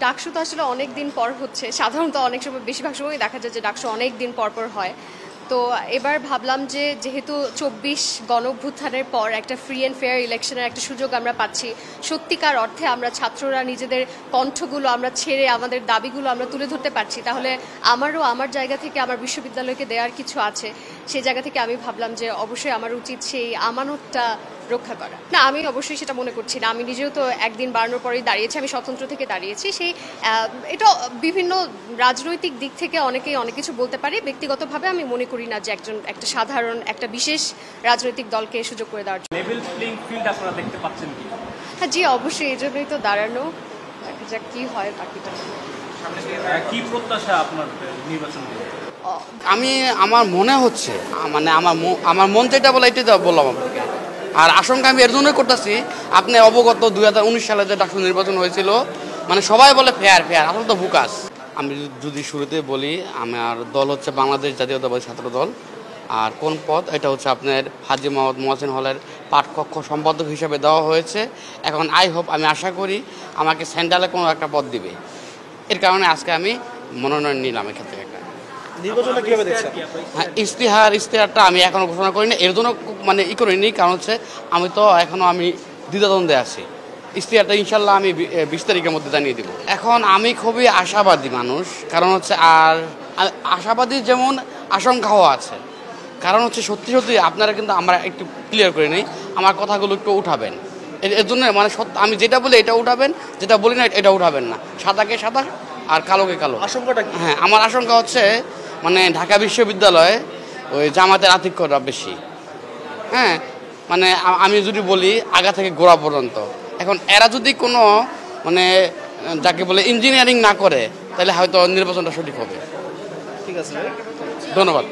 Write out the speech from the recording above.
ডাকসু তো আসলে অনেক দিন পর হচ্ছে, সাধারণত অনেক সময় বেশিরভাগ সময় দেখা যায় যে ডাকসু অনেক দিন পর পর হয়। তো এবার ভাবলাম যে যেহেতু ২৪ গণঅভ্যুত্থানের পর একটা ফ্রি অ্যান্ড ফেয়ার ইলেকশনের একটা সুযোগ আমরা পাচ্ছি, সত্যিকার অর্থে আমরা ছাত্ররা নিজেদের কণ্ঠগুলো আমরা ছেড়ে আমাদের দাবিগুলো আমরা তুলে ধরতে পারছি, তাহলে আমারও আমার জায়গা থেকে আমার বিশ্ববিদ্যালয়কে দেওয়ার কিছু আছে। সেই জায়গা থেকে আমি ভাবলাম যে অবশ্যই আমার উচিত সেই আমানতটা রক্ষা করা। না, আমি অবশ্যই সেটা মনে করছি না। আমি নিজেও তো একদিন বাড়ানোর পরেই দাঁড়িয়েছি, আমি স্বতন্ত্র থেকে দাঁড়িয়েছি। সেই এটা বিভিন্ন রাজনৈতিক দিক থেকে অনেকেই অনেক কিছু বলতে পারে। ব্যক্তিগতভাবে আমি মনে করি না যে একটা সাধারণ একটা বিশেষ রাজনৈতিক দলকে সুযোগ করে দেওয়ার জন্য। লেভেল প্লেইং ফিল্ড আপনারা দেখতে পাচ্ছেন কি? হ্যাঁ জি, অবশ্যই, এই জন্যই তো দাঁড়ানো। দেখা যাক কি হয় বাকিটা। কি প্রত্যাশা আপনার নির্বাচন? আমি আমার মনে হচ্ছে মানে আমার মন যেটা বলে এটাই বললাম আপনাকে। আর আশঙ্কা আমি এর জন্যই করতেছি, আপনি অবগত 2019 সালে যে ডাকসু নির্বাচন হয়েছিল, মানে সবাই বলে ফেয়ার আসলে তো বুকাস। আমি যদি শুরুতে বলি, আমার দল হচ্ছে বাংলাদেশ জাতীয়তাবাদী ছাত্র দল। আর কোন পদ, এটা হচ্ছে আপনার হাজী মোহাম্মদ মোহাসিন হলের পাঠকক্ষ সম্পাদক হিসেবে দেওয়া হয়েছে। এখন আমি আশা করি আমাকে সেন্ট্রালে কোনো একটা পদ দিবে। এর কারণে আজকে আমি মনোনয়ন নিলাম এক্ষেত্রে একটা। নির্বাচনটা কিভাবে দেখছেন? হ্যাঁ, ইশতেহারটা আমি এখনো ঘোষণা করিনি, এর জন্য মানে করিনি, কারণ হচ্ছে আমি তো এখনো দ্বিধাদ্বন্দ্বে আছি। ইশতেহারটা ইনশাল্লাহ আমি 20 তারিখের মধ্যে জানিয়ে দেবো। এখন আমি খুবই আশাবাদী মানুষ, কারণ হচ্ছে আর আশাবাদী যেমন আশঙ্কাও আছে। কারণ হচ্ছে সত্যি আপনারা কিন্তু আমরা একটু ক্লিয়ার করে নিই, আমার কথাগুলো একটু উঠাবেন। এর জন্য মানে আমি যেটা বলি এটা উঠাবেন, যেটা বলি না এটা উঠাবেন না। সাদাকে সাদা আর কালোকে কালো। আশঙ্কাটা কি? হ্যাঁ, আমার আশঙ্কা হচ্ছে মানে ঢাকা বিশ্ববিদ্যালয়ে ওই জামাতের আধিক্যটা বেশি। হ্যাঁ, মানে আমি যদি বলি আগা থেকে গোড়া পর্যন্ত, এখন এরা যদি কোনো মানে যাকে বলে ইঞ্জিনিয়ারিং না করে, তাহলে হয়তো নির্বাচনটা সঠিক হবে। ঠিক আছে, ধন্যবাদ।